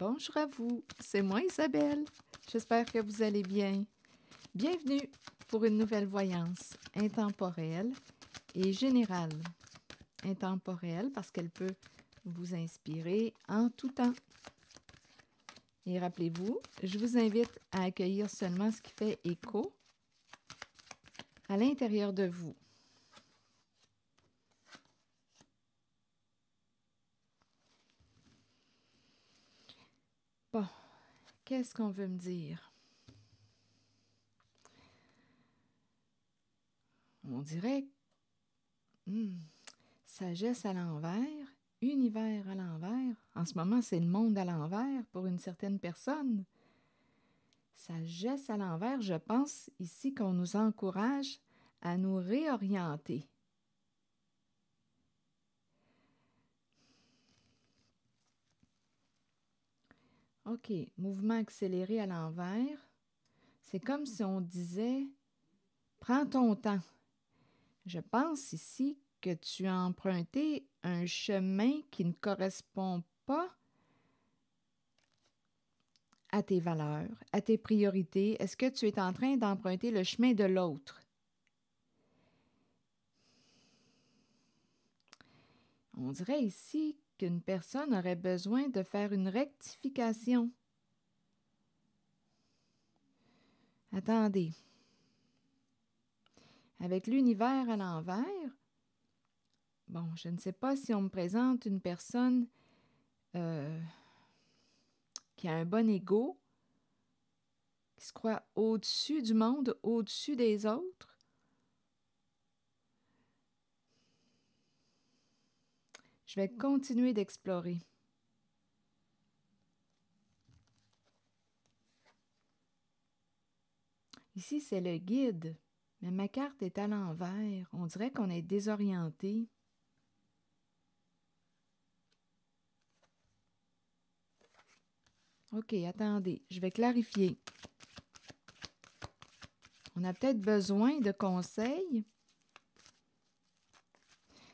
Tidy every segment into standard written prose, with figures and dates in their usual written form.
Bonjour à vous, c'est moi Isabelle. J'espère que vous allez bien. Bienvenue pour une nouvelle voyance intemporelle et générale. Intemporelle parce qu'elle peut vous inspirer en tout temps. Et rappelez-vous, je vous invite à accueillir seulement ce qui fait écho à l'intérieur de vous. Bon, qu'est-ce qu'on veut me dire? On dirait sagesse à l'envers, univers à l'envers. En ce moment, c'est le monde à l'envers pour une certaine personne. Sagesse à l'envers, je pense ici qu'on nous encourage à nous réorienter. OK, mouvement accéléré à l'envers. C'est comme si on disait « Prends ton temps ». Je pense ici que tu as emprunté un chemin qui ne correspond pas à tes valeurs, à tes priorités. Est-ce que tu es en train d'emprunter le chemin de l'autre? On dirait ici qu'une personne aurait besoin de faire une rectification. Attendez. Avec l'univers à l'envers, bon, je ne sais pas si on me présente une personne qui a un bon ego, qui se croit au-dessus du monde, au-dessus des autres. Je vais continuer d'explorer. Ici, c'est le guide, mais ma carte est à l'envers. On dirait qu'on est désorienté. OK, attendez, je vais clarifier. On a peut-être besoin de conseils.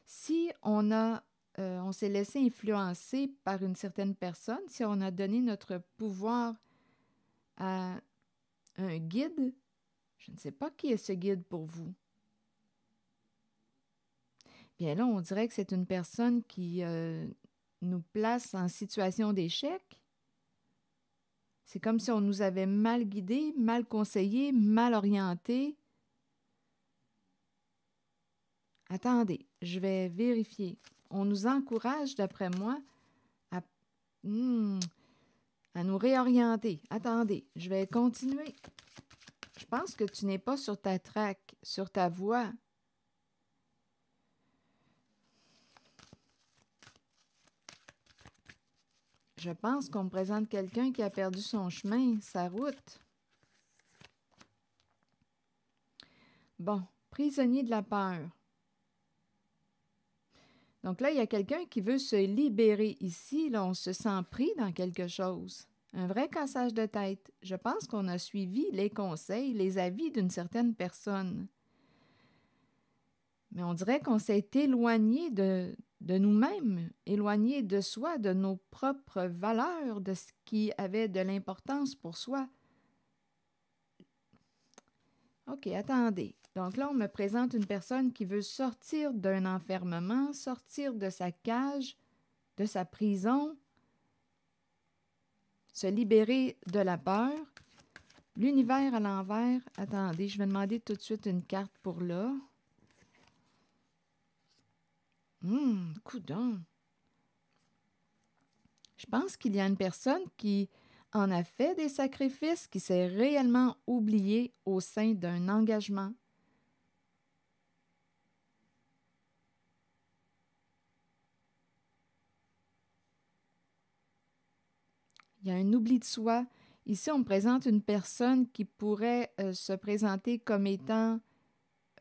Si on s'est laissé influencer par une certaine personne, si on a donné notre pouvoir à un guide, je ne sais pas qui est ce guide pour vous. Bien là, on dirait que c'est une personne qui nous place en situation d'échec. C'est comme si on nous avait mal guidés, mal conseillés, mal orientés. Attendez, je vais vérifier. On nous encourage, d'après moi, à nous réorienter. Attendez, je vais continuer. Je pense que tu n'es pas sur ta traque, sur ta voie. Je pense qu'on me présente quelqu'un qui a perdu son chemin, sa route. Bon, prisonnier de la peur. Donc là, il y a quelqu'un qui veut se libérer ici. Là, on se sent pris dans quelque chose. Un vrai cassage de tête. Je pense qu'on a suivi les conseils, les avis d'une certaine personne. Mais on dirait qu'on s'est éloigné de nous-mêmes, éloigné de soi, de nos propres valeurs, de ce qui avait de l'importance pour soi. OK, attendez. Donc là, on me présente une personne qui veut sortir d'un enfermement, sortir de sa cage, de sa prison, se libérer de la peur. L'univers à l'envers. Attendez, je vais demander tout de suite une carte pour là. Coudonc. Je pense qu'il y a une personne qui en a fait des sacrifices, qui s'est réellement oubliée au sein d'un engagement. Il y a un oubli de soi. Ici, on me présente une personne qui pourrait se présenter comme étant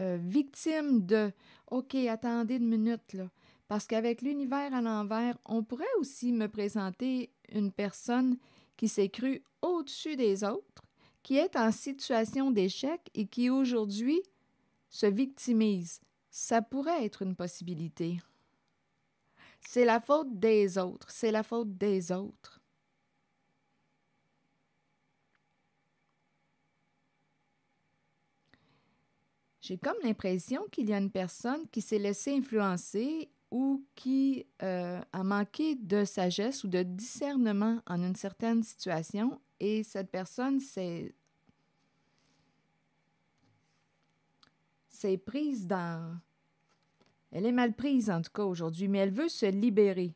victime de « OK, attendez une minute, là. » Parce qu'avec l'univers à l'envers, on pourrait aussi me présenter une personne qui s'est crue au-dessus des autres, qui est en situation d'échec et qui aujourd'hui se victimise. Ça pourrait être une possibilité. C'est la faute des autres, c'est la faute des autres. J'ai comme l'impression qu'il y a une personne qui s'est laissée influencer ou qui a manqué de sagesse ou de discernement en une certaine situation et cette personne s'est prise dans... Elle est mal prise en tout cas aujourd'hui, mais elle veut se libérer.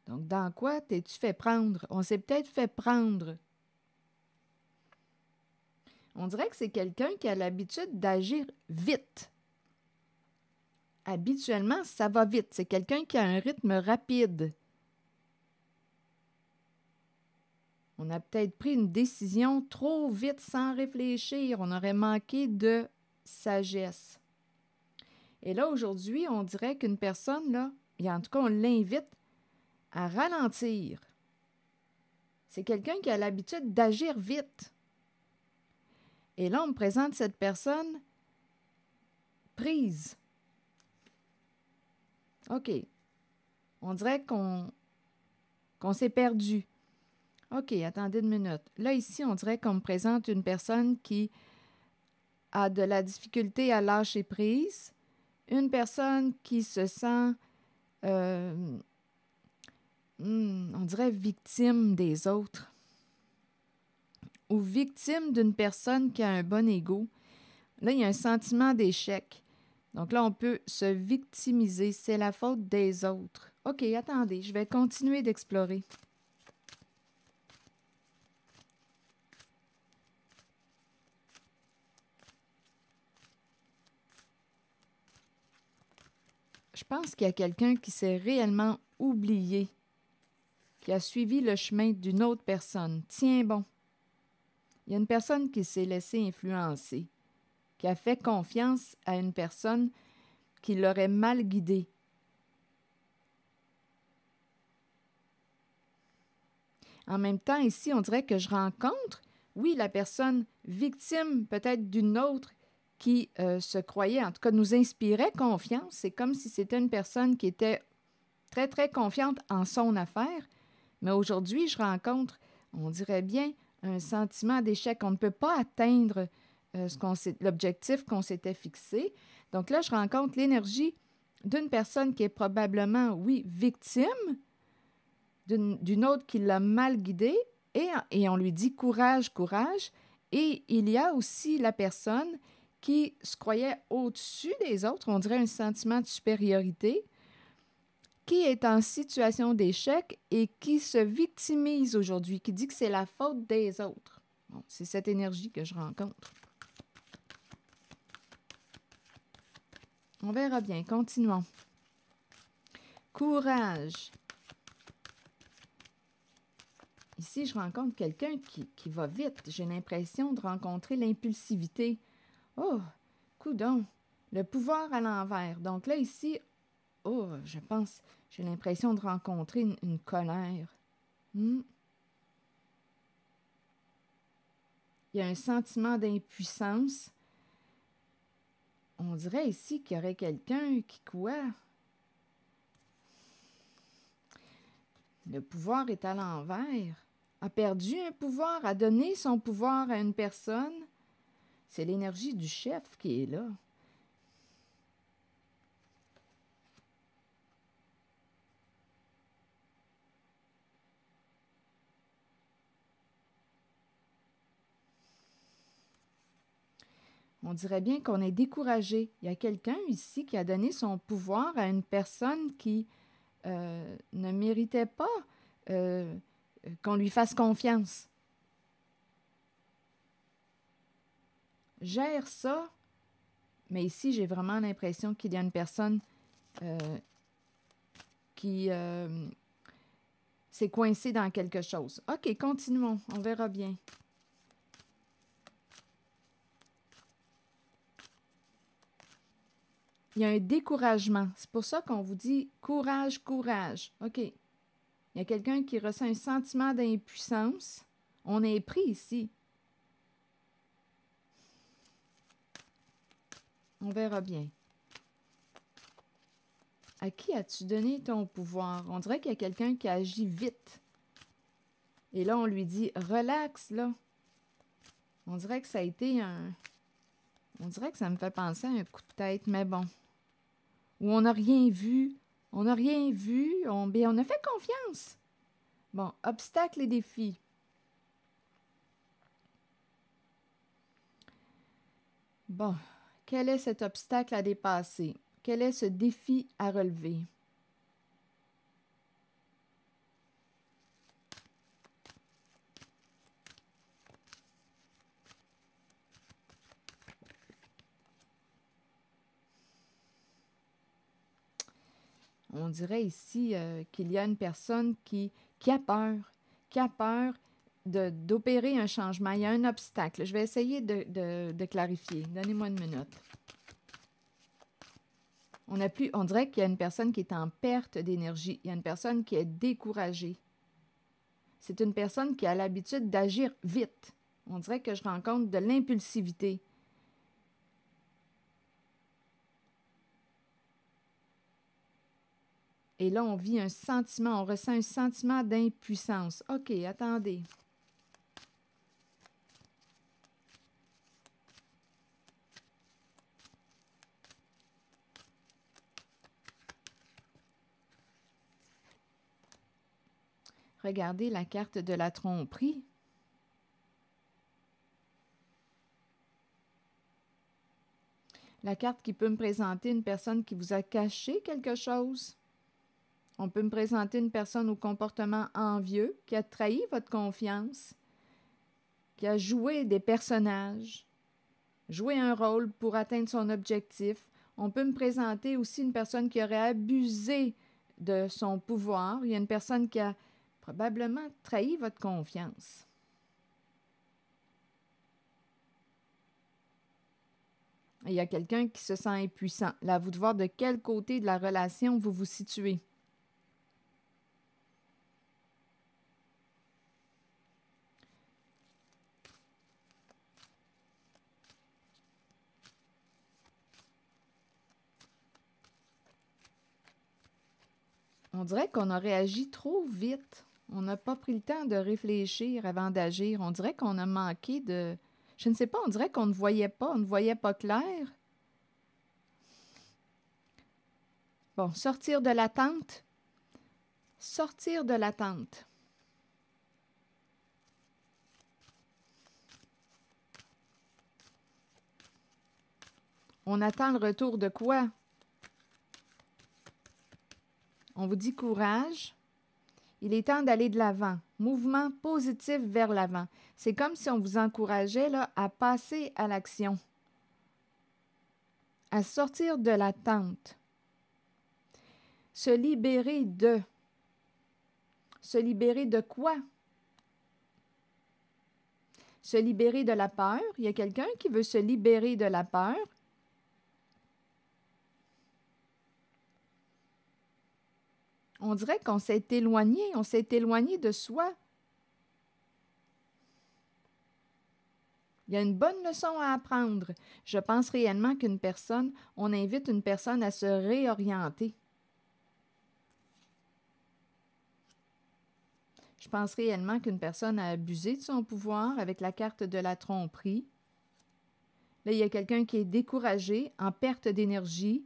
Donc, dans quoi t'es-tu fait prendre? On s'est peut-être fait prendre. On dirait que c'est quelqu'un qui a l'habitude d'agir vite. Habituellement, ça va vite. C'est quelqu'un qui a un rythme rapide. On a peut-être pris une décision trop vite sans réfléchir. On aurait manqué de sagesse. Et là, aujourd'hui, on dirait qu'une personne, là, et en tout cas, on l'invite à ralentir. C'est quelqu'un qui a l'habitude d'agir vite. Et là, on me présente cette personne prise. OK. On dirait qu'on s'est perdu. OK, attendez une minute. Là, ici, on dirait qu'on me présente une personne qui a de la difficulté à lâcher prise. Une personne qui se sent, on dirait, victime des autres. Ou victime d'une personne qui a un bon ego. Là, il y a un sentiment d'échec. Donc là, on peut se victimiser. C'est la faute des autres. OK, attendez, je vais continuer d'explorer. Je pense qu'il y a quelqu'un qui s'est réellement oublié, qui a suivi le chemin d'une autre personne. Tiens bon. Il y a une personne qui s'est laissée influencer, qui a fait confiance à une personne qui l'aurait mal guidée. En même temps, ici, on dirait que je rencontre, oui, la personne victime peut-être d'une autre qui se croyait, en tout cas nous inspirait confiance. C'est comme si c'était une personne qui était très, très confiante en son affaire. Mais aujourd'hui, je rencontre, on dirait bien, un sentiment d'échec. On ne peut pas atteindre l'objectif qu'on s'était fixé. Donc là, je rencontre l'énergie d'une personne qui est probablement, oui, victime, d'une autre qui l'a mal guidée, et on lui dit courage, courage. Et il y a aussi la personne qui se croyait au-dessus des autres, on dirait un sentiment de supériorité, qui est en situation d'échec et qui se victimise aujourd'hui, qui dit que c'est la faute des autres. Bon, c'est cette énergie que je rencontre. On verra bien. Continuons. Courage. Ici, je rencontre quelqu'un qui va vite. J'ai l'impression de rencontrer l'impulsivité. Oh, coudonc, le pouvoir à l'envers. Donc là, ici, oh, je pense, j'ai l'impression de rencontrer une colère. Il y a un sentiment d'impuissance. On dirait ici qu'il y aurait quelqu'un qui, quoi? Le pouvoir est à l'envers. A perdu un pouvoir, a donné son pouvoir à une personne. C'est l'énergie du chef qui est là. On dirait bien qu'on est découragé. Il y a quelqu'un ici qui a donné son pouvoir à une personne qui ne méritait pas qu'on lui fasse confiance. Gère ça, mais ici, j'ai vraiment l'impression qu'il y a une personne qui s'est coincée dans quelque chose. OK, continuons, on verra bien. Il y a un découragement. C'est pour ça qu'on vous dit courage, courage. OK. Il y a quelqu'un qui ressent un sentiment d'impuissance. On est pris ici. On verra bien. À qui as-tu donné ton pouvoir? On dirait qu'il y a quelqu'un qui agit vite. Et là, on lui dit relax, là. On dirait que ça a été un On dirait que ça me fait penser à un coup de tête, mais bon. Ou on n'a rien vu. On n'a rien vu. On a fait confiance. Bon, obstacles et défis. Bon, quel est cet obstacle à dépasser? Quel est ce défi à relever? On dirait ici qu'il y a une personne qui a peur d'opérer un changement. Il y a un obstacle. Je vais essayer de clarifier. Donnez-moi une minute. On dirait qu'il y a une personne qui est en perte d'énergie. Il y a une personne qui est découragée. C'est une personne qui a l'habitude d'agir vite. On dirait que je rencontre de l'impulsivité. Et là, on vit un sentiment, on ressent un sentiment d'impuissance. OK, attendez. Regardez la carte de la tromperie. La carte qui peut me présenter une personne qui vous a caché quelque chose. On peut me présenter une personne au comportement envieux qui a trahi votre confiance, qui a joué des personnages, joué un rôle pour atteindre son objectif. On peut me présenter aussi une personne qui aurait abusé de son pouvoir. Il y a une personne qui a probablement trahi votre confiance. Il y a quelqu'un qui se sent impuissant. Là, à vous de voir de quel côté de la relation vous vous situez. On dirait qu'on a réagi trop vite. On n'a pas pris le temps de réfléchir avant d'agir. On dirait qu'on a manqué de... Je ne sais pas, on dirait qu'on ne voyait pas, on ne voyait pas clair. Bon, sortir de l'attente. Sortir de l'attente. On attend le retour de quoi? On vous dit courage. Il est temps d'aller de l'avant. Mouvement positif vers l'avant. C'est comme si on vous encourageait là, à passer à l'action, à sortir de l'attente. Se libérer de. Se libérer de quoi? Se libérer de la peur. Il y a quelqu'un qui veut se libérer de la peur. On dirait qu'on s'est éloigné de soi. Il y a une bonne leçon à apprendre. Je pense réellement on invite une personne à se réorienter. Je pense réellement qu'une personne a abusé de son pouvoir avec la carte de la tromperie. Là, il y a quelqu'un qui est découragé, en perte d'énergie.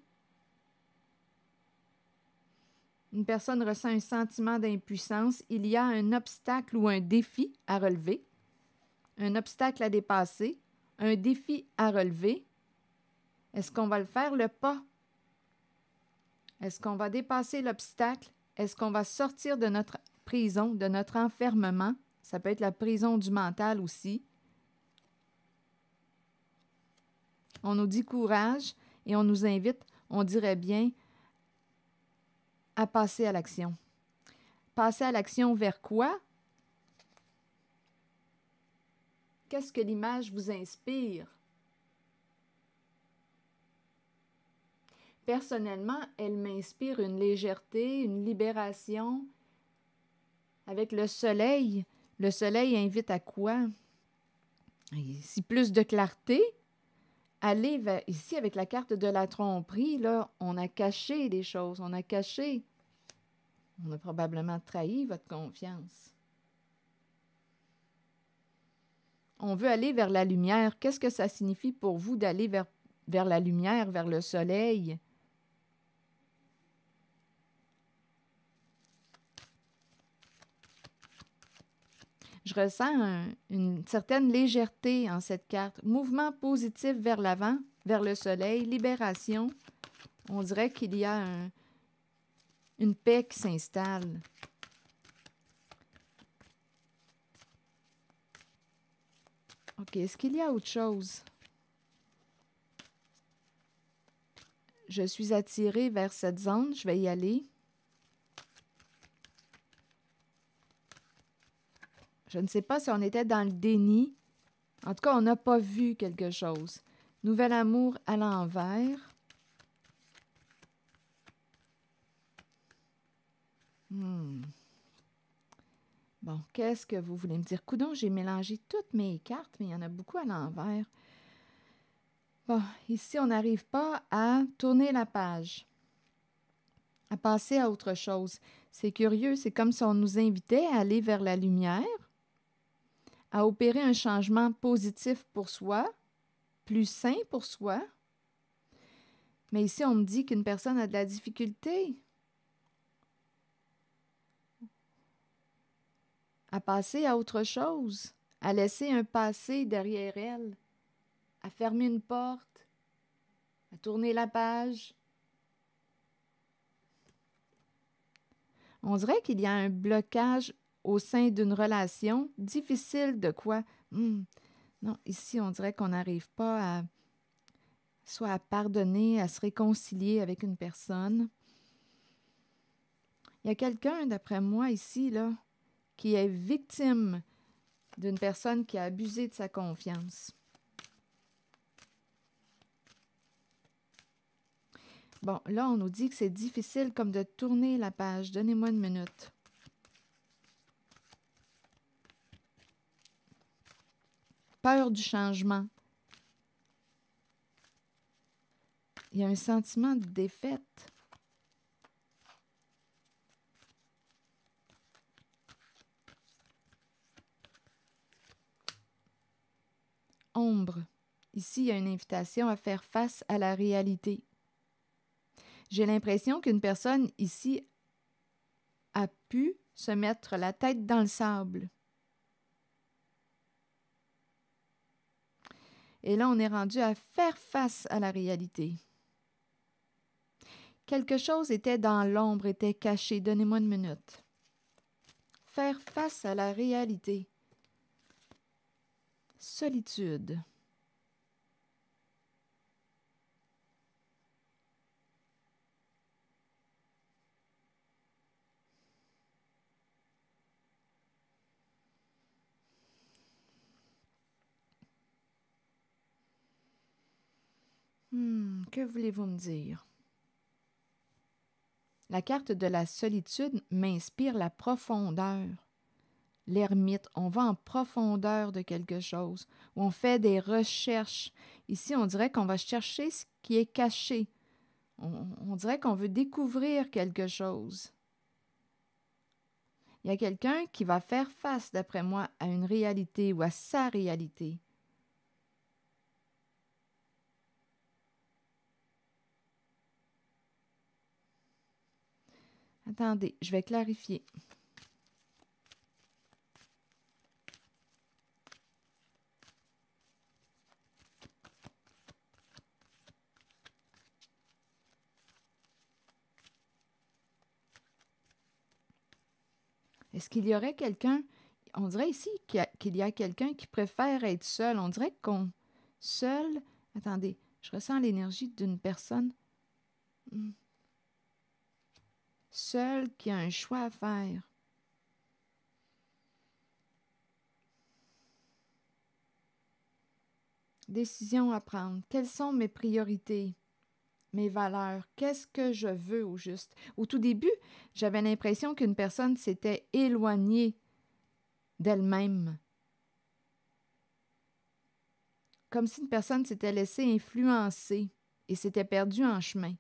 Une personne ressent un sentiment d'impuissance. Il y a un obstacle ou un défi à relever. Un obstacle à dépasser. Un défi à relever. Est-ce qu'on va le faire, le pas? Est-ce qu'on va dépasser l'obstacle? Est-ce qu'on va sortir de notre prison, de notre enfermement? Ça peut être la prison du mental aussi. On nous dit courage et on nous invite, on dirait bien, à passer à l'action. Passer à l'action vers quoi? Qu'est-ce que l'image vous inspire? Personnellement, elle m'inspire une légèreté, une libération. Avec le soleil invite à quoi? Ici, plus de clarté. Aller vers, ici, avec la carte de la tromperie, là, on a caché des choses, on a probablement trahi votre confiance. On veut aller vers la lumière. Qu'est-ce que ça signifie pour vous d'aller vers la lumière, vers le soleil? Je ressens une certaine légèreté en cette carte. Mouvement positif vers l'avant, vers le soleil, libération. On dirait qu'il y a une paix qui s'installe. OK, est-ce qu'il y a autre chose? Je suis attirée vers cette zone, je vais y aller. Je ne sais pas si on était dans le déni. En tout cas, on n'a pas vu quelque chose. Nouvel amour à l'envers. Bon, qu'est-ce que vous voulez me dire? Coudonc, j'ai mélangé toutes mes cartes, mais il y en a beaucoup à l'envers. Bon, ici, on n'arrive pas à tourner la page, à passer à autre chose. C'est curieux, c'est comme si on nous invitait à aller vers la lumière, à opérer un changement positif pour soi, plus sain pour soi. Mais ici, on me dit qu'une personne a de la difficulté à passer à autre chose, à laisser un passé derrière elle, à fermer une porte, à tourner la page. On dirait qu'il y a un blocage au sein d'une relation difficile de quoi? Non, ici, on dirait qu'on n'arrive pas soit à pardonner, à se réconcilier avec une personne. Il y a quelqu'un, d'après moi, ici, là, qui est victime d'une personne qui a abusé de sa confiance. Bon, là, on nous dit que c'est difficile comme de tourner la page. Donnez-moi une minute. Peur du changement. Il y a un sentiment de défaite. Ombre. Ici, il y a une invitation à faire face à la réalité. J'ai l'impression qu'une personne ici a pu se mettre la tête dans le sable. Et là, on est rendu à faire face à la réalité. Quelque chose était dans l'ombre, était caché. Donnez-moi une minute. Faire face à la réalité. Solitude. Que voulez-vous me dire? La carte de la solitude m'inspire la profondeur. L'ermite, on va en profondeur de quelque chose, où on fait des recherches. Ici, on dirait qu'on va chercher ce qui est caché. On dirait qu'on veut découvrir quelque chose. Il y a quelqu'un qui va faire face, d'après moi, à une réalité ou à sa réalité. Attendez, je vais clarifier. Est-ce qu'il y aurait quelqu'un, on dirait ici qu'il y a quelqu'un qui préfère être seul. On dirait qu'on, seul, attendez, je ressens l'énergie d'une personne seule qui a un choix à faire. Décision à prendre. Quelles sont mes priorités, mes valeurs? Qu'est-ce que je veux au juste? Au tout début, j'avais l'impression qu'une personne s'était éloignée d'elle-même. Comme si une personne s'était laissée influencer et s'était perdue en chemin.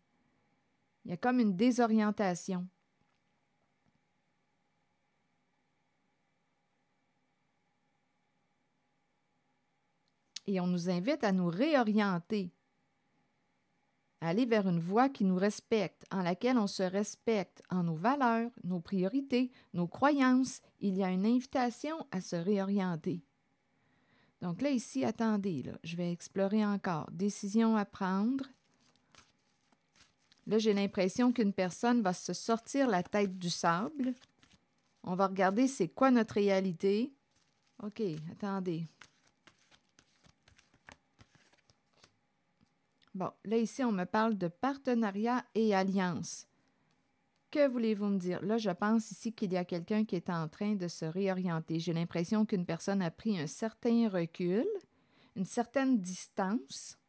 Il y a comme une désorientation. Et on nous invite à nous réorienter, à aller vers une voie qui nous respecte, en laquelle on se respecte en nos valeurs, nos priorités, nos croyances. Il y a une invitation à se réorienter. Donc là, ici, attendez, là, je vais explorer encore. Décision à prendre. Là, j'ai l'impression qu'une personne va se sortir la tête du sable. On va regarder c'est quoi notre réalité. OK, attendez. Bon, là, ici, on me parle de partenariat et alliance. Que voulez-vous me dire? Là, je pense ici qu'il y a quelqu'un qui est en train de se réorienter. J'ai l'impression qu'une personne a pris un certain recul, une certaine distance.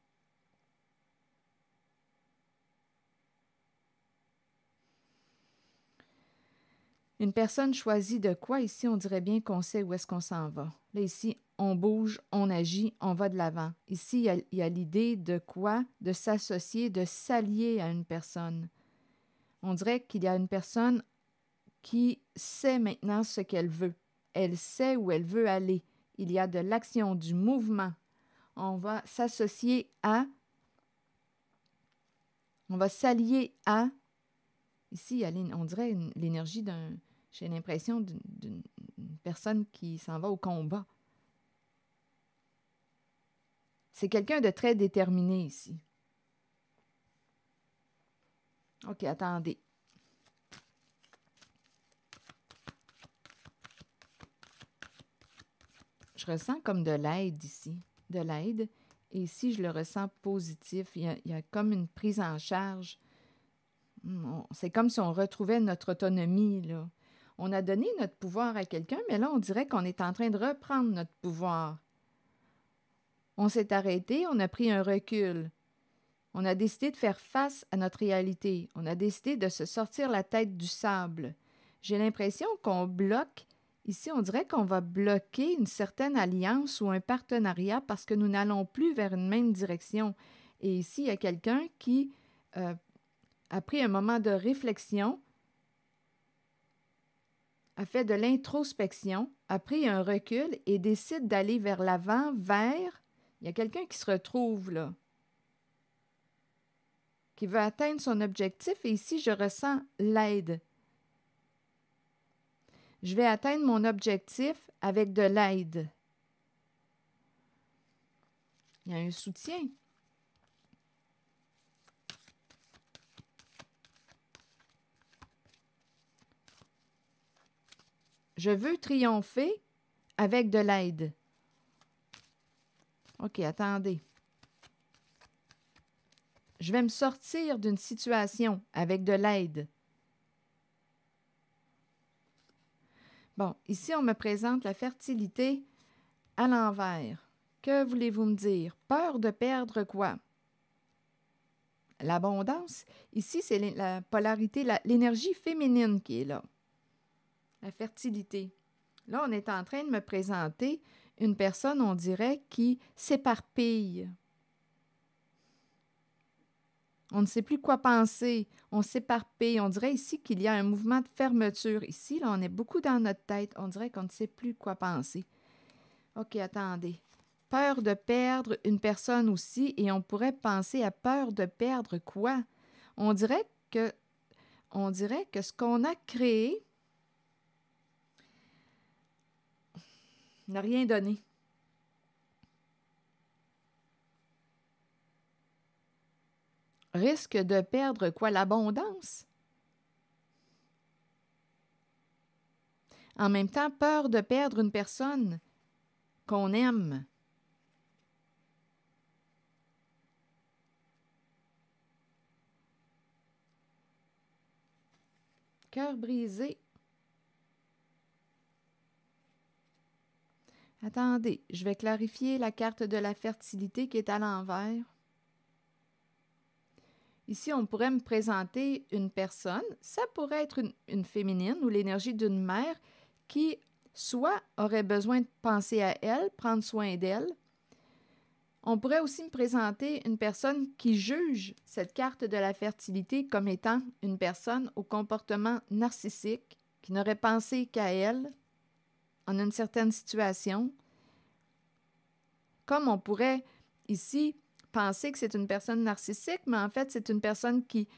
Une personne choisit de quoi? Ici, on dirait bien qu'on sait où est-ce qu'on s'en va. Là, ici, on bouge, on agit, on va de l'avant. Ici, il y a l'idée de quoi? De s'associer, de s'allier à une personne. On dirait qu'il y a une personne qui sait maintenant ce qu'elle veut. Elle sait où elle veut aller. Il y a de l'action, du mouvement. On va s'associer à, on va s'allier à. Ici, on dirait l'énergie d'un, j'ai l'impression d'une personne qui s'en va au combat. C'est quelqu'un de très déterminé ici. OK, attendez. Je ressens comme de l'aide ici, de l'aide. Et ici, je le ressens positif. Il y a comme une prise en charge. C'est comme si on retrouvait notre autonomie, là. On a donné notre pouvoir à quelqu'un, mais là, on dirait qu'on est en train de reprendre notre pouvoir. On s'est arrêté, on a pris un recul. On a décidé de faire face à notre réalité. On a décidé de se sortir la tête du sable. J'ai l'impression qu'on bloque. Ici, on dirait qu'on va bloquer une certaine alliance ou un partenariat parce que nous n'allons plus vers une même direction. Et ici, il y a quelqu'un qui a pris un moment de réflexion, a fait de l'introspection, a pris un recul et décide d'aller vers l'avant, vers... Il y a quelqu'un qui se retrouve là, qui veut atteindre son objectif. Et ici, je ressens l'aide. Je vais atteindre mon objectif avec de l'aide. Il y a un soutien. Je veux triompher avec de l'aide. OK, attendez. Je vais me sortir d'une situation avec de l'aide. Bon, ici, on me présente la fertilité à l'envers. Que voulez-vous me dire? Peur de perdre quoi? L'abondance. Ici, c'est la polarité, l'énergie féminine qui est là. La fertilité. Là, on est en train de me présenter une personne, on dirait, qui s'éparpille. On ne sait plus quoi penser. On s'éparpille. On dirait ici qu'il y a un mouvement de fermeture. Ici, là, on est beaucoup dans notre tête. On dirait qu'on ne sait plus quoi penser. OK, attendez. Peur de perdre une personne aussi, et on pourrait penser à peur de perdre quoi? On dirait que ce qu'on a créé n'a rien donné. Risque de perdre quoi? L'abondance? En même temps, peur de perdre une personne qu'on aime. Cœur brisé. Attendez, je vais clarifier la carte de la fertilité qui est à l'envers. Ici, on pourrait me présenter une personne, ça pourrait être une féminine ou l'énergie d'une mère qui soit aurait besoin de penser à elle, prendre soin d'elle. On pourrait aussi me présenter une personne qui juge cette carte de la fertilité comme étant une personne au comportement narcissique, qui n'aurait pensé qu'à elle en une certaine situation. comme on pourrait ici penser que c'est une personne narcissique, mais en fait, c'est une personne qui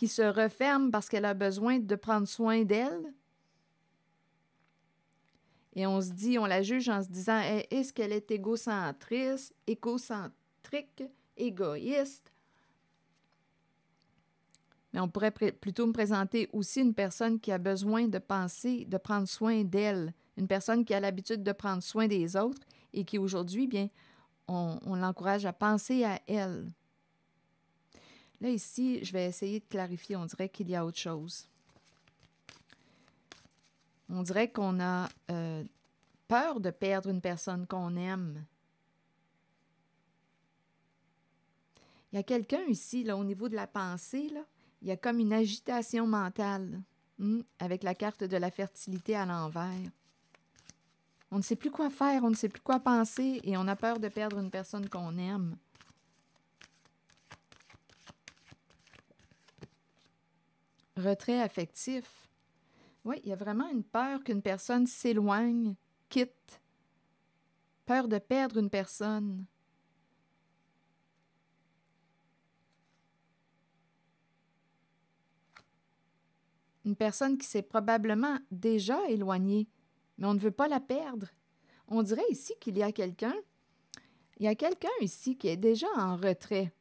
se referme parce qu'elle a besoin de prendre soin d'elle. Et on se dit, on la juge en se disant, est-ce qu'elle est égocentrique, égoïste? Mais on pourrait plutôt me présenter aussi une personne qui a besoin de penser, de prendre soin d'elle. Une personne qui a l'habitude de prendre soin des autres et qui aujourd'hui, bien, on l'encourage à penser à elle. Là, ici, je vais essayer de clarifier. On dirait qu'il y a autre chose. On dirait qu'on a peur de perdre une personne qu'on aime. Il y a quelqu'un ici, là, au niveau de la pensée, là, il y a comme une agitation mentale, avec la carte de la fertilité à l'envers. On ne sait plus quoi faire, on ne sait plus quoi penser et on a peur de perdre une personne qu'on aime. Retrait affectif. Oui, il y a vraiment une peur qu'une personne s'éloigne, quitte. Peur de perdre une personne. Une personne qui s'est probablement déjà éloignée, mais on ne veut pas la perdre. On dirait ici qu'il y a quelqu'un. Il y a quelqu'un ici qui est déjà en retrait.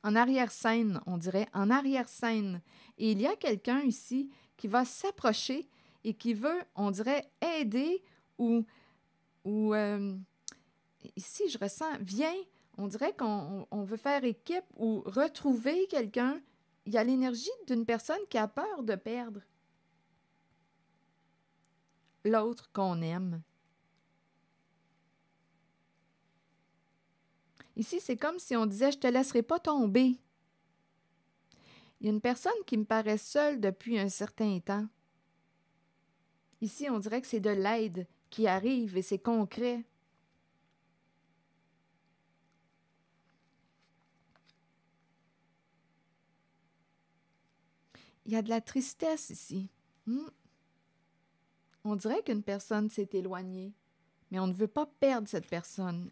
En arrière-scène, on dirait, en arrière-scène. Et il y a quelqu'un ici qui va s'approcher et qui veut, on dirait, aider ou ici, je ressens, viens, on dirait qu'on veut faire équipe ou retrouver quelqu'un. Il y a l'énergie d'une personne qui a peur de perdre l'autre qu'on aime. Ici, c'est comme si on disait « je te laisserai pas tomber ». Il y a une personne qui me paraît seule depuis un certain temps. Ici, on dirait que c'est de l'aide qui arrive et c'est concret. Il y a de la tristesse ici. On dirait qu'une personne s'est éloignée, mais on ne veut pas perdre cette personne.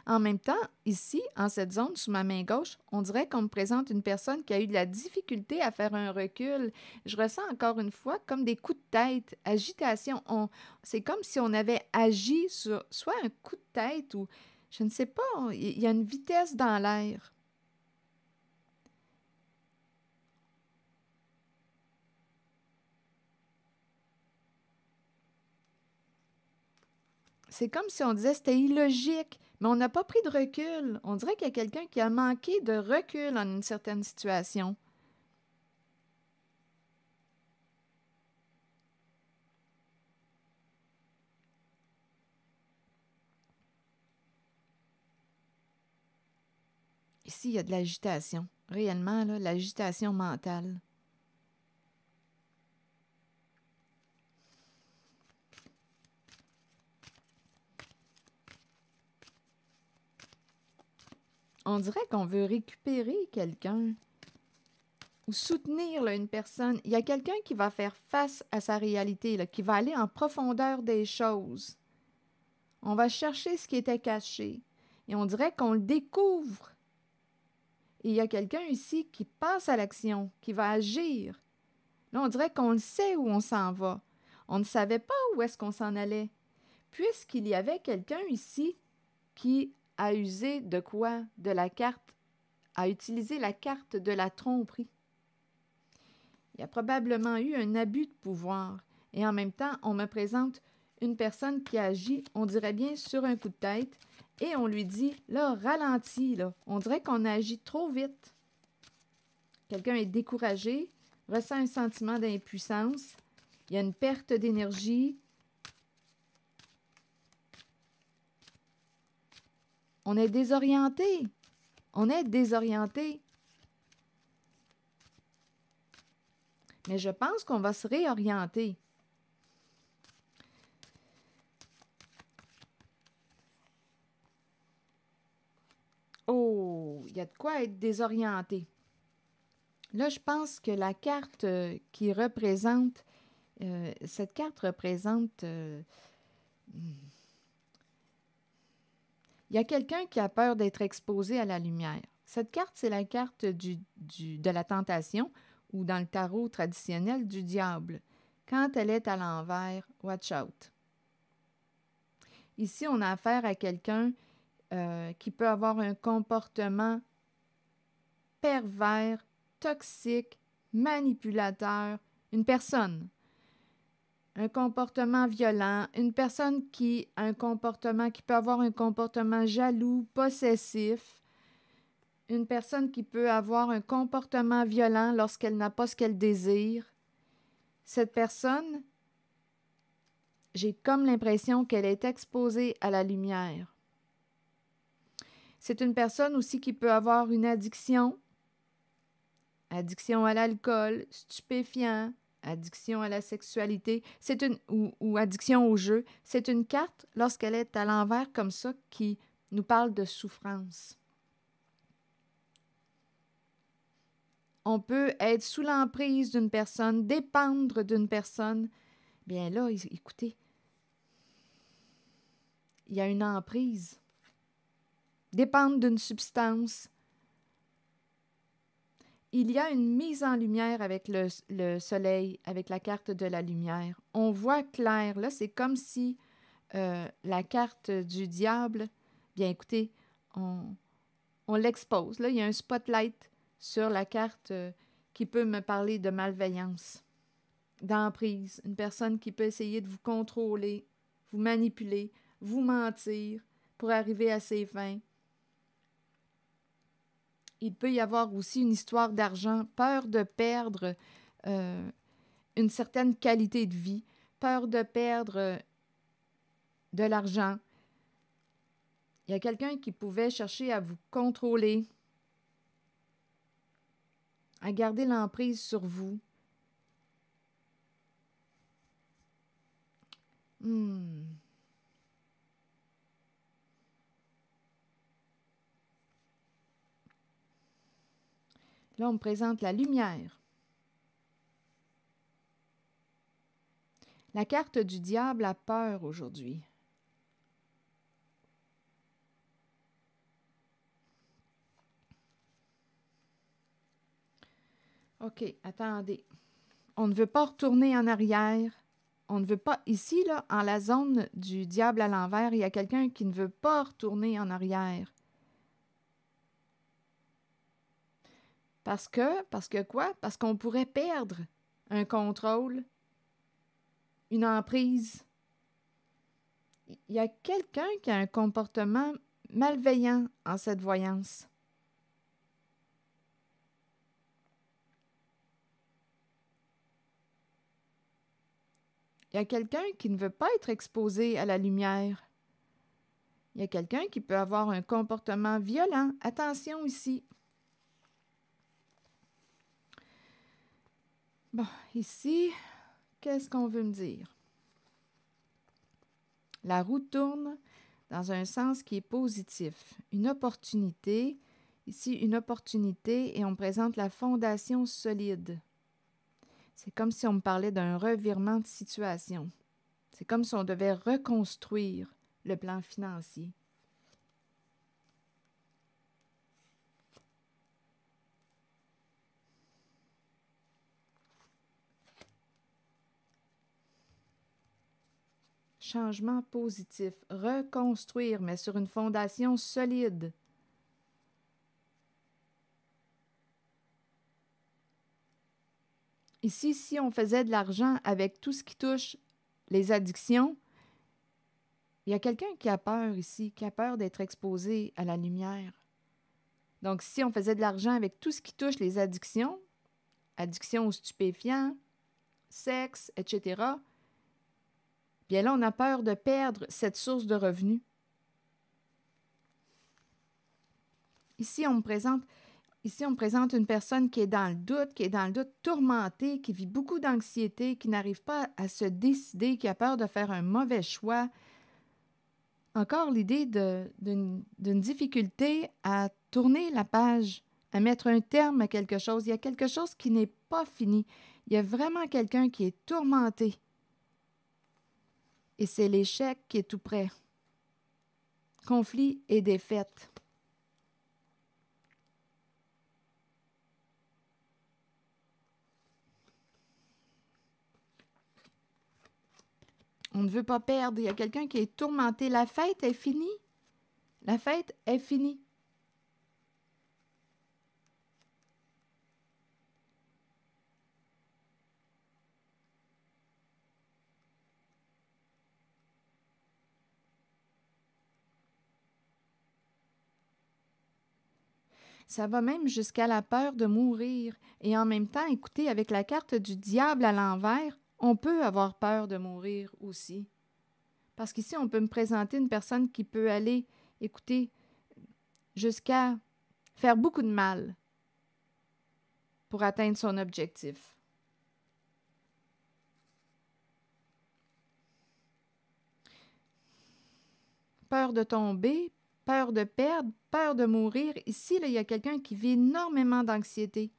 En même temps, ici, en cette zone, sous ma main gauche, on dirait qu'on me présente une personne qui a eu de la difficulté à faire un recul. Je ressens encore une fois comme des coups de tête, agitation. C'est comme si on avait agi sur soit un coup de tête ou, je ne sais pas, il y a une vitesse dans l'air. C'est comme si on disait que c'était illogique, mais on n'a pas pris de recul. On dirait qu'il y a quelqu'un qui a manqué de recul en une certaine situation. Ici, il y a de l'agitation. Réellement, là, l'agitation mentale. On dirait qu'on veut récupérer quelqu'un ou soutenir là, une personne. Il y a quelqu'un qui va faire face à sa réalité, là, qui va aller en profondeur des choses. On va chercher ce qui était caché et on dirait qu'on le découvre. Et il y a quelqu'un ici qui passe à l'action, qui va agir. Là, on dirait qu'on le sait où on s'en va. On ne savait pas où est-ce qu'on s'en allait, puisqu'il y avait quelqu'un ici qui a usé de quoi? De la carte, a utilisé la carte de la tromperie. Il y a probablement eu un abus de pouvoir. Et en même temps, on me présente une personne qui agit, on dirait bien, sur un coup de tête, et on lui dit, là, ralentis, là. On dirait qu'on agit trop vite. Quelqu'un est découragé, ressent un sentiment d'impuissance, il y a une perte d'énergie. On est désorienté. On est désorienté. Mais je pense qu'on va se réorienter. Oh, il y a de quoi être désorienté. Là, je pense que la carte qui représente, cette carte représente, il y a quelqu'un qui a peur d'être exposé à la lumière. Cette carte, c'est la carte de la tentation ou dans le tarot traditionnel du diable. Quand elle est à l'envers, watch out. Ici, on a affaire à quelqu'un qui peut avoir un comportement pervers, toxique, manipulateur, une personne, un comportement violent, une personne qui a un comportement qui peut avoir un comportement jaloux, possessif, une personne qui peut avoir un comportement violent lorsqu'elle n'a pas ce qu'elle désire. Cette personne, j'ai comme l'impression qu'elle est exposée à la lumière. C'est une personne aussi qui peut avoir une addiction à l'alcool, stupéfiant, addiction à la sexualité, ou addiction au jeu. C'est une carte, lorsqu'elle est à l'envers comme ça, qui nous parle de souffrance. On peut être sous l'emprise d'une personne, dépendre d'une personne. Bien là, écoutez, il y a une emprise. Dépendre d'une substance. Il y a une mise en lumière avec le soleil, avec la carte de la lumière. On voit clair. Là, c'est comme si la carte du diable, bien écoutez, on l'expose. Là, il y a un spotlight sur la carte qui peut me parler de malveillance, d'emprise. Une personne qui peut essayer de vous contrôler, vous manipuler, vous mentir pour arriver à ses fins. Il peut y avoir aussi une histoire d'argent, peur de perdre une certaine qualité de vie, peur de perdre de l'argent. Il y a quelqu'un qui pouvait chercher à vous contrôler, à garder l'emprise sur vous. Là, on me présente la lumière. La carte du diable a peur aujourd'hui. OK, attendez. On ne veut pas retourner en arrière. On ne veut pas... Ici, là, en la zone du diable à l'envers, il y a quelqu'un qui ne veut pas retourner en arrière. Parce que quoi? Parce qu'on pourrait perdre un contrôle, une emprise. Il y a quelqu'un qui a un comportement malveillant en cette voyance. Il y a quelqu'un qui ne veut pas être exposé à la lumière. Il y a quelqu'un qui peut avoir un comportement violent. Attention ici. Bon, ici, qu'est-ce qu'on veut me dire? La roue tourne dans un sens qui est positif. Une opportunité. Ici, une opportunité et on présente la fondation solide. C'est comme si on me parlait d'un revirement de situation. C'est comme si on devait reconstruire le plan financier. Changement positif, reconstruire, mais sur une fondation solide. Ici, si on faisait de l'argent avec tout ce qui touche les addictions, il y a quelqu'un qui a peur ici, qui a peur d'être exposé à la lumière. Donc, si on faisait de l'argent avec tout ce qui touche les addictions, addiction aux stupéfiants, sexe, etc., bien là, on a peur de perdre cette source de revenus. Ici, on me présente une personne qui est dans le doute, tourmentée, qui vit beaucoup d'anxiété, qui n'arrive pas à se décider, qui a peur de faire un mauvais choix. Encore l'idée d'une difficulté à tourner la page, à mettre un terme à quelque chose. Il y a quelque chose qui n'est pas fini. Il y a vraiment quelqu'un qui est tourmenté. Et c'est l'échec qui est tout près. Conflit et défaite. On ne veut pas perdre. Il y a quelqu'un qui est tourmenté. La fête est finie. La fête est finie. Ça va même jusqu'à la peur de mourir. Et en même temps, écoutez, avec la carte du diable à l'envers, on peut avoir peur de mourir aussi. Parce qu'ici, on peut me présenter une personne qui peut aller, écoutez, jusqu'à faire beaucoup de mal pour atteindre son objectif. Peur de tomber, peur de perdre, peur de mourir. Ici, là, il y a quelqu'un qui vit énormément d'anxiété.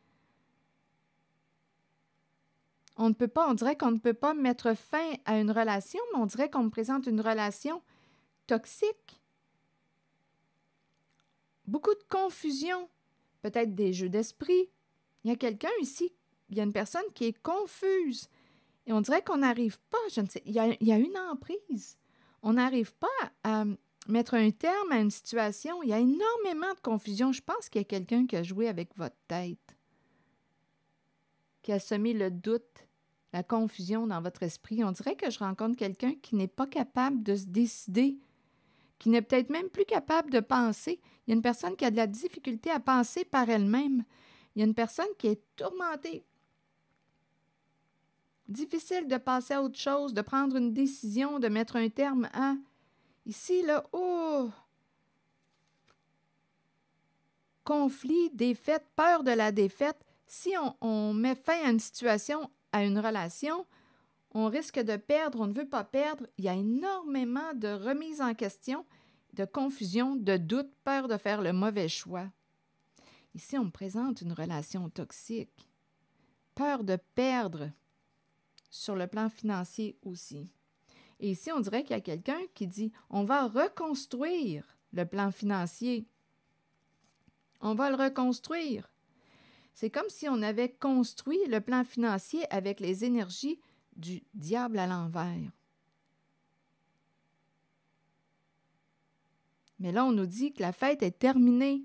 On dirait qu'on ne peut pas mettre fin à une relation, mais on dirait qu'on me présente une relation toxique. Beaucoup de confusion, peut-être des jeux d'esprit. Il y a quelqu'un ici, il y a une personne qui est confuse. Et on dirait qu'on n'arrive pas, je ne sais, il y a une emprise. On n'arrive pas à mettre un terme à une situation. Il y a énormément de confusion. Je pense qu'il y a quelqu'un qui a joué avec votre tête, qui a semé le doute, la confusion dans votre esprit. On dirait que je rencontre quelqu'un qui n'est pas capable de se décider, qui n'est peut-être même plus capable de penser. Il y a une personne qui a de la difficulté à penser par elle-même. Il y a une personne qui est tourmentée. Difficile de passer à autre chose, de prendre une décision, de mettre un terme à... Ici, là, oh! Conflit, défaite, peur de la défaite. Si on met fin à une situation, à une relation, on risque de perdre, on ne veut pas perdre. Il y a énormément de remise en question, de confusion, de doute, peur de faire le mauvais choix. Ici, on me présente une relation toxique. Peur de perdre sur le plan financier aussi. Et ici, on dirait qu'il y a quelqu'un qui dit « On va reconstruire le plan financier. On va le reconstruire. » C'est comme si on avait construit le plan financier avec les énergies du diable à l'envers. Mais là, on nous dit que la fête est terminée.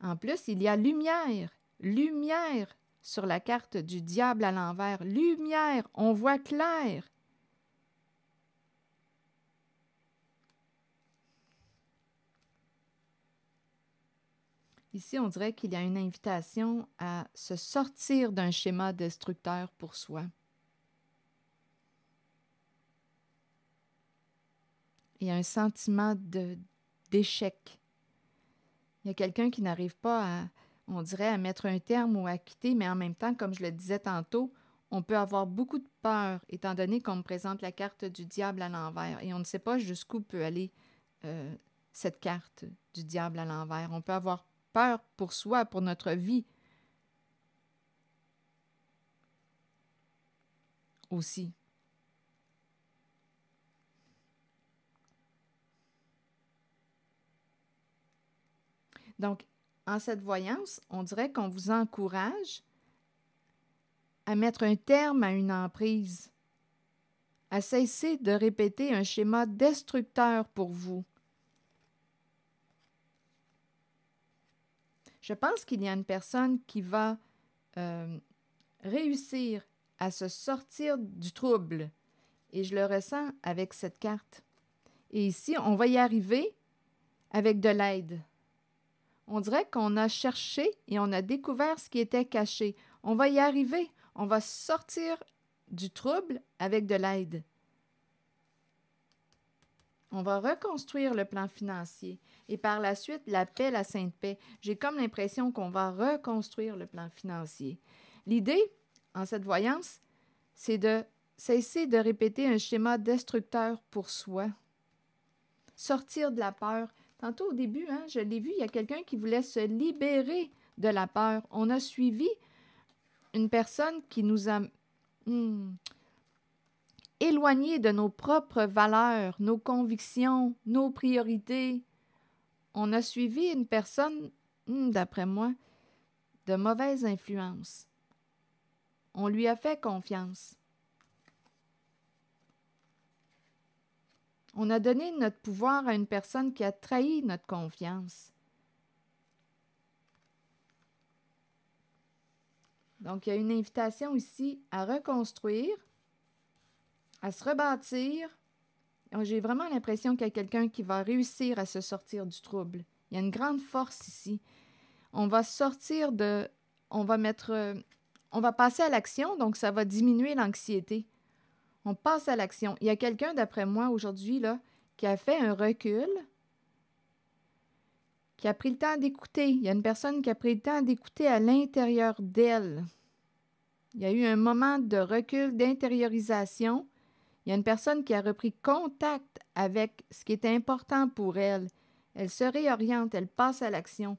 En plus, il y a lumière. Lumière sur la carte du diable à l'envers. Lumière, on voit clair. Ici, on dirait qu'il y a une invitation à se sortir d'un schéma destructeur pour soi. Il y a un sentiment d'échec. Il y a quelqu'un qui n'arrive pas on dirait, à mettre un terme ou à quitter, mais en même temps, comme je le disais tantôt, on peut avoir beaucoup de peur, étant donné qu'on me présente la carte du diable à l'envers. Et on ne sait pas jusqu'où peut aller cette carte du diable à l'envers. On peut avoir peur pour soi, pour notre vie aussi. Donc, en cette voyance, on dirait qu'on vous encourage à mettre un terme à une emprise, à cesser de répéter un schéma destructeur pour vous. Je pense qu'il y a une personne qui va réussir à se sortir du trouble. Et je le ressens avec cette carte. Et ici, on va y arriver avec de l'aide. On dirait qu'on a cherché et on a découvert ce qui était caché. On va y arriver. On va sortir du trouble avec de l'aide. On va reconstruire le plan financier. Et par la suite, la paix, la sainte paix. J'ai comme l'impression qu'on va reconstruire le plan financier. L'idée, en cette voyance, c'est de cesser de répéter un schéma destructeur pour soi. Sortir de la peur. Tantôt au début, hein, je l'ai vu, il y a quelqu'un qui voulait se libérer de la peur. On a suivi une personne qui nous a éloignés de nos propres valeurs, nos convictions, nos priorités. On a suivi une personne, d'après moi, de mauvaise influence. On lui a fait confiance. On a donné notre pouvoir à une personne qui a trahi notre confiance. Donc, il y a une invitation ici à reconstruire, à se rebâtir. J'ai vraiment l'impression qu'il y a quelqu'un qui va réussir à se sortir du trouble. Il y a une grande force ici. On va sortir de... On va passer à l'action, donc ça va diminuer l'anxiété. On passe à l'action. Il y a quelqu'un, d'après moi, aujourd'hui, là, qui a fait un recul, qui a pris le temps d'écouter. Il y a une personne qui a pris le temps d'écouter à l'intérieur d'elle. Il y a eu un moment de recul, d'intériorisation. Il y a une personne qui a repris contact avec ce qui était important pour elle. Elle se réoriente, elle passe à l'action.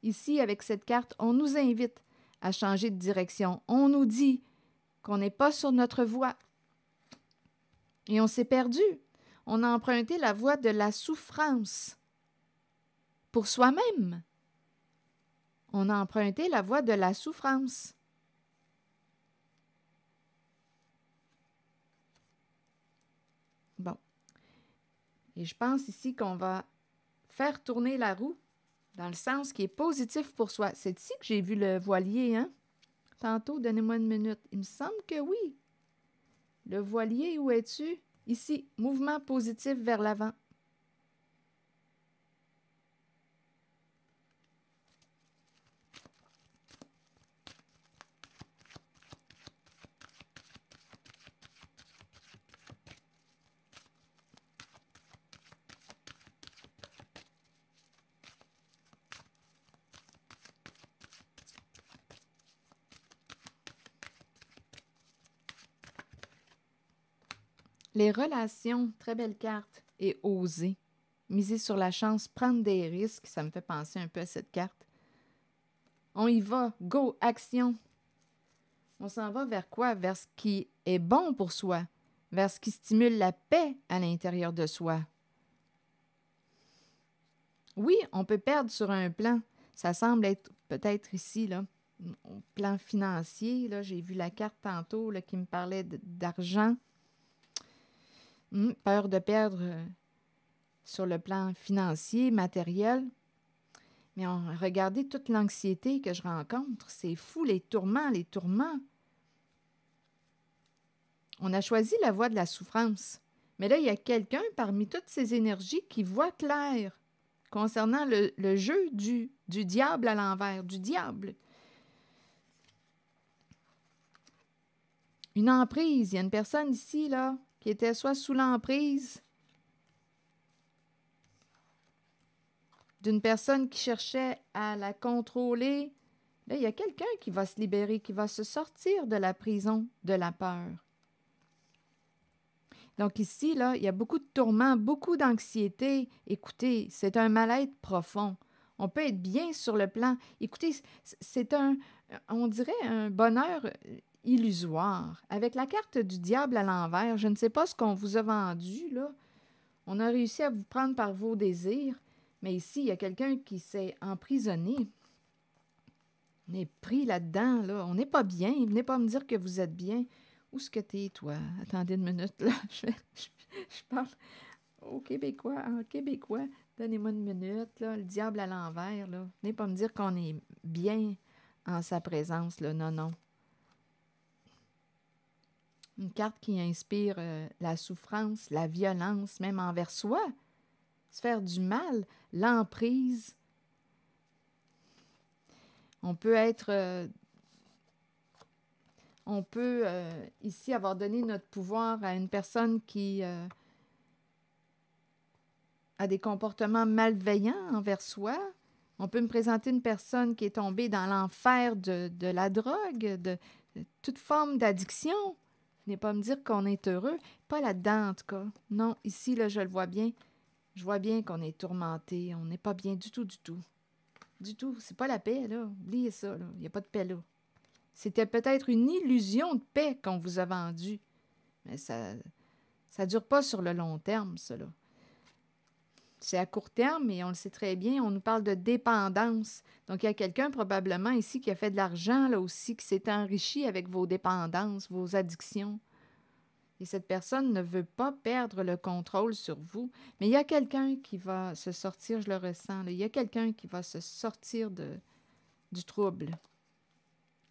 Ici, avec cette carte, on nous invite à changer de direction. On nous dit qu'on n'est pas sur notre voie. Et on s'est perdu. On a emprunté la voie de la souffrance pour soi-même. On a emprunté la voie de la souffrance. Bon. Et je pense ici qu'on va faire tourner la roue dans le sens qui est positif pour soi. C'est ici que j'ai vu le voilier, hein? Tantôt, donnez-moi une minute. Il me semble que oui. Le voilier, où es-tu? Ici, mouvement positif vers l'avant. Les relations, très belle carte, et oser. Miser sur la chance, prendre des risques, ça me fait penser un peu à cette carte. On y va, go, action. On s'en va vers quoi? Vers ce qui est bon pour soi, vers ce qui stimule la paix à l'intérieur de soi. Oui, on peut perdre sur un plan. Ça semble être peut-être ici, là, au plan financier. Là, j'ai vu la carte tantôt là, qui me parlait d'argent. Peur de perdre sur le plan financier, matériel. Mais regardez toute l'anxiété que je rencontre. C'est fou, les tourments, les tourments. On a choisi la voie de la souffrance. Mais là, il y a quelqu'un parmi toutes ces énergies qui voit clair concernant le jeu du diable à l'envers, du diable. Une emprise. Il y a une personne ici, là, qui était soit sous l'emprise d'une personne qui cherchait à la contrôler. Là, il y a quelqu'un qui va se libérer, qui va se sortir de la prison de la peur. Donc ici, là, il y a beaucoup de tourments, beaucoup d'anxiété. Écoutez, c'est un mal-être profond. On peut être bien sur le plan. Écoutez, c'est on dirait un bonheur illusoire. Avec la carte du diable à l'envers, je ne sais pas ce qu'on vous a vendu, là. On a réussi à vous prendre par vos désirs, mais ici, il y a quelqu'un qui s'est emprisonné. On est pris là-dedans, là. On n'est pas bien. Venez pas me dire que vous êtes bien. Où est-ce que t'es, toi? Attendez une minute, là. Je parle au Québécois, en québécois. Donnez-moi une minute, là. Le diable à l'envers, là. Venez pas me dire qu'on est bien en sa présence, là. Non, non. Une carte qui inspire la souffrance, la violence, même envers soi. Se faire du mal, l'emprise. On peut être... on peut ici avoir donné notre pouvoir à une personne qui a des comportements malveillants envers soi. On peut me présenter une personne qui est tombée dans l'enfer de la drogue, de toute forme d'addiction. Venez pas me dire qu'on est heureux. Pas là-dedans, en tout cas. Non, ici, là, je le vois bien. Je vois bien qu'on est tourmenté. On n'est pas bien du tout, du tout. Du tout. C'est pas la paix, là. Oubliez ça, là. Il n'y a pas de paix, là. C'était peut-être une illusion de paix qu'on vous a vendue. Mais ça dure pas sur le long terme, ça, là. C'est à court terme, et on le sait très bien, on nous parle de dépendance. Donc, il y a quelqu'un probablement ici qui a fait de l'argent, là aussi, qui s'est enrichi avec vos dépendances, vos addictions. Et cette personne ne veut pas perdre le contrôle sur vous. Mais il y a quelqu'un qui va se sortir, je le ressens, là. Il y a quelqu'un qui va se sortir du trouble.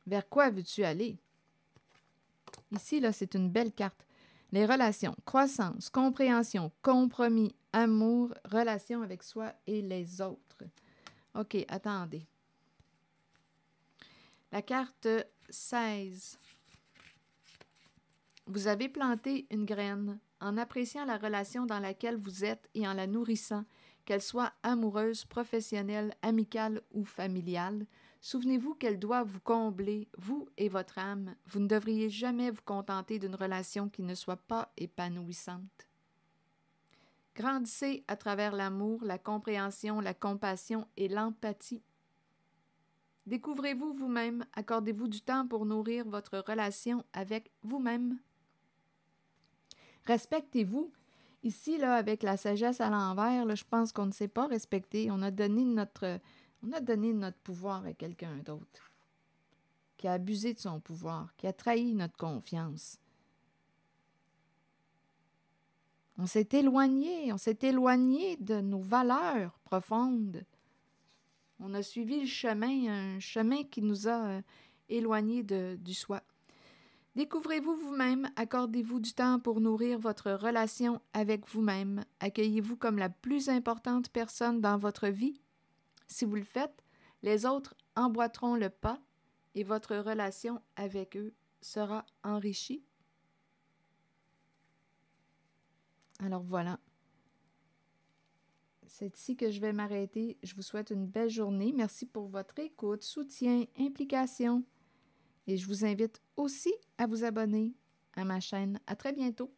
Vers quoi veux-tu aller? Ici, là, c'est une belle carte. Les relations, croissance, compréhension, compromis, amour, relation avec soi et les autres. OK, attendez. La carte 16. Vous avez planté une graine en appréciant la relation dans laquelle vous êtes et en la nourrissant, qu'elle soit amoureuse, professionnelle, amicale ou familiale. Souvenez-vous qu'elle doit vous combler, vous et votre âme. Vous ne devriez jamais vous contenter d'une relation qui ne soit pas épanouissante. Grandissez à travers l'amour, la compréhension, la compassion et l'empathie. Découvrez-vous vous-même, accordez-vous du temps pour nourrir votre relation avec vous-même. Respectez-vous. Ici, là, avec la sagesse à l'envers, là, je pense qu'on ne s'est pas respecté. On a donné notre pouvoir à quelqu'un d'autre, qui a abusé de son pouvoir, qui a trahi notre confiance. On s'est éloigné de nos valeurs profondes. On a suivi le chemin, un chemin qui nous a éloignés du soi. Découvrez-vous vous-même, accordez-vous du temps pour nourrir votre relation avec vous-même. Accueillez-vous comme la plus importante personne dans votre vie. Si vous le faites, les autres emboîteront le pas et votre relation avec eux sera enrichie. Alors voilà. C'est ici que je vais m'arrêter. Je vous souhaite une belle journée. Merci pour votre écoute, soutien, implication. Et je vous invite aussi à vous abonner à ma chaîne. À très bientôt.